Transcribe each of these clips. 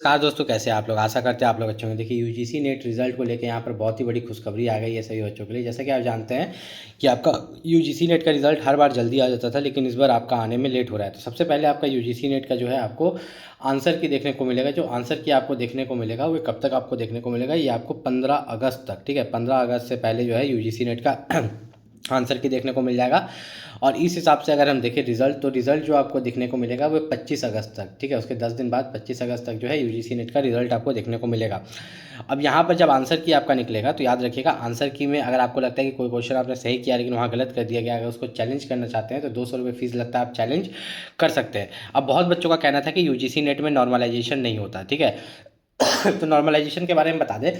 नमस्कार दोस्तों, कैसे हैं आप लोग। आशा करते हैं आप लोग अच्छे होंगे। देखिए यूजीसी नेट रिजल्ट को लेकर यहाँ पर बहुत ही बड़ी खुशखबरी आ गई है सभी बच्चों के लिए। जैसा कि आप जानते हैं कि आपका यूजीसी नेट का रिजल्ट हर बार जल्दी आ जाता था, लेकिन इस बार आपका आने में लेट हो रहा है। तो सबसे पहले आपका यूजीसी नेट का जो है आपको आंसर की देखने को मिलेगा। जो आंसर की आपको देखने को मिलेगा वो कब तक आपको देखने को मिलेगा, ये आपको 15 अगस्त तक, ठीक है, 15 अगस्त से पहले जो है यूजीसी नेट का आंसर की देखने को मिल जाएगा। और इस हिसाब से अगर हम देखें रिजल्ट, तो रिजल्ट जो आपको देखने को मिलेगा वो 25 अगस्त तक, ठीक है, उसके 10 दिन बाद 25 अगस्त तक जो है यूजीसी नेट का रिजल्ट आपको देखने को मिलेगा। अब यहाँ पर जब आंसर की आपका निकलेगा तो याद रखिएगा, आंसर की में अगर आपको लगता है कि कोई क्वेश्चन आपने सही किया लेकिन वहाँ गलत कर दिया गया, अगर उसको चैलेंज करना चाहते हैं तो 200 रुपये फीस लगता है, आप चैलेंज कर सकते हैं। अब बहुत बच्चों का कहना था कि यूजीसी नेट में नॉर्मलाइजेशन नहीं होता, ठीक है। तो नॉर्मलाइजेशन के बारे में बता दें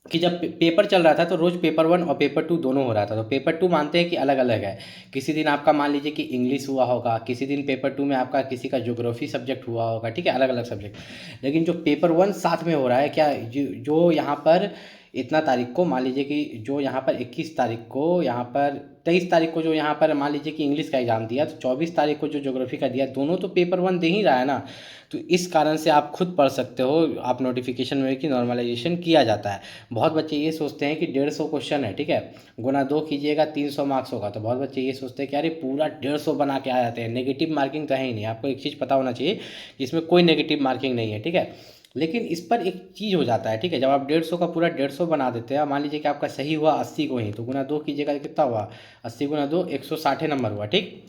कि जब पेपर चल रहा था तो रोज़ पेपर 1 और पेपर 2 दोनों हो रहा था। तो पेपर 2 मानते हैं कि अलग अलग है। किसी दिन आपका मान लीजिए कि इंग्लिश हुआ होगा, किसी दिन पेपर 2 में आपका किसी का ज्योग्राफी सब्जेक्ट हुआ होगा, ठीक है, अलग अलग सब्जेक्ट। लेकिन जो पेपर 1 साथ में हो रहा है, क्या जो यहाँ पर इतना तारीख को मान लीजिए कि जो यहाँ पर 21 तारीख को, यहाँ पर 23 तारीख को जो यहाँ पर मान लीजिए कि इंग्लिश का एग्ज़ाम दिया, तो 24 तारीख को जो ज्योग्राफी का दिया, दोनों तो पेपर 1 दे ही रहा है ना। तो इस कारण से आप खुद पढ़ सकते हो, आप नोटिफिकेशन में कि नॉर्मलाइजेशन किया जाता है। बहुत बच्चे ये सोचते हैं कि 150 क्वेश्चन है, ठीक है, गुना 2 कीजिएगा 300 मार्क्स होगा। तो बहुत बच्चे ये सोचते हैं कि अरे पूरा 150 बना के आ जाते हैं, नेगेटिव मार्किंग तो है ही नहीं। आपको एक चीज़ पता होना चाहिए कि इसमें कोई नेगेटिव मार्किंग नहीं है, ठीक है। लेकिन इस पर एक चीज़ हो जाता है, ठीक है, जब आप 150 का पूरा 150 बना देते हैं, मान लीजिए कि आपका सही हुआ 80 को ही, तो गुना 2 कीजिएगा तो कितना हुआ, 80 गुना 2 160 नंबर हुआ, ठीक।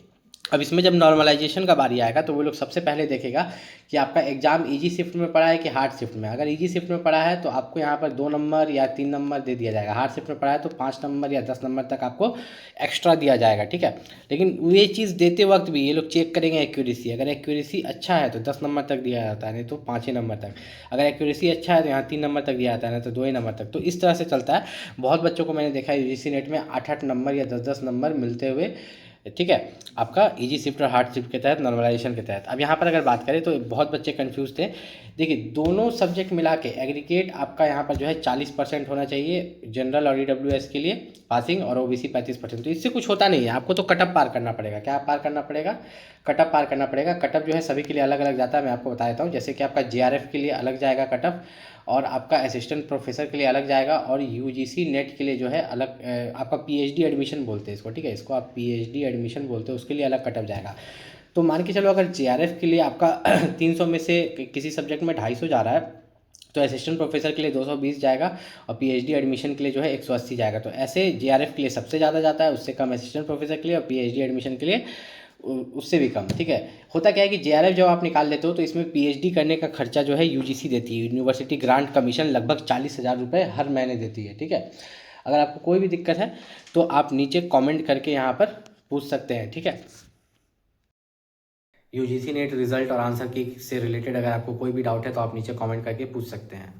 अब इसमें जब नॉर्मलाइजेशन का बारी आएगा तो वो लोग सबसे पहले देखेगा कि आपका एग्ज़ाम इजी शिफ्ट में पड़ा है कि हार्ड शिफ्ट में। अगर इजी शिफ्ट में पड़ा है तो आपको यहाँ पर 2 नंबर या 3 नंबर दे दिया जाएगा। हार्ड शिफ्ट में पड़ा है तो 5 नंबर या 10 नंबर तक आपको एक्स्ट्रा दिया जाएगा, ठीक है। लेकिन ये चीज़ देते वक्त भी ये लोग चेक करेंगे एक्यूरेसी। अगर एक्यूरेसी अच्छा है तो 10 नंबर तक दिया जाता है, नहीं तो 5 ही नंबर तक। अगर एक्यूरेसी अच्छा है तो यहाँ 3 नंबर तक दिया जाता है, नहीं तो 2 ही नंबर तक। तो इस तरह से चलता है। बहुत बच्चों को मैंने देखा है यूजीसी नेट में 8-8 नंबर या 10-10 नंबर मिलते हुए, ठीक है, आपका इजी शिफ्ट और हार्ड शिफ्ट के तहत, नॉर्मलाइजेशन के तहत। अब यहाँ पर अगर बात करें तो बहुत बच्चे कंफ्यूज थे। देखिए दोनों सब्जेक्ट मिला के एग्रीगेट आपका यहाँ पर जो है 40% होना चाहिए जनरल और ईडब्ल्यूएस के लिए पासिंग, और ओबीसी 35%। तो इससे कुछ होता नहीं है, आपको तो कटअप पार करना पड़ेगा। क्या पार करना पड़ेगा? कटअप पार करना पड़ेगा। कटअप जो है सभी के लिए अलग अलग जाता है, मैं आपको बता देता हूँ। जैसे कि आपका जेआरएफ के लिए अलग जाएगा कटअप, और आपका असिस्टेंट प्रोफेसर के लिए अलग जाएगा, और यूजीसी नेट के लिए जो है अलग, आपका पीएचडी एडमिशन बोलते हैं इसको, ठीक है, इसको आप पीएचडी एडमिशन बोलते हैं, उसके लिए अलग कटअप जाएगा। तो मान के चलो अगर जेआरएफ के लिए आपका 300 में से किसी सब्जेक्ट में 250 जा रहा है, तो असिस्टेंट प्रोफेसर के लिए 220 जाएगा, और पीएचडी एडमिशन के लिए जो है 180 जाएगा। तो ऐसे जेआरएफ के लिए सबसे ज़्यादा जाता है, उससे कम असिस्टेंट प्रोफेसर के लिए, और पीएचडी एडमिशन के लिए उससे भी कम, ठीक है। होता क्या है कि जेआरएफ जब आप निकाल लेते हो तो इसमें पीएचडी करने का खर्चा जो है यूजीसी देती है, यूनिवर्सिटी ग्रांट कमीशन, लगभग 40,000 रुपये हर महीने देती है, ठीक है। अगर आपको कोई भी दिक्कत है तो आप नीचे कमेंट करके यहाँ पर पूछ सकते हैं, ठीक है। यूजीसी नेट रिजल्ट और आंसर की से रिलेटेड अगर आपको कोई भी डाउट है तो आप नीचे कमेंट करके पूछ सकते हैं।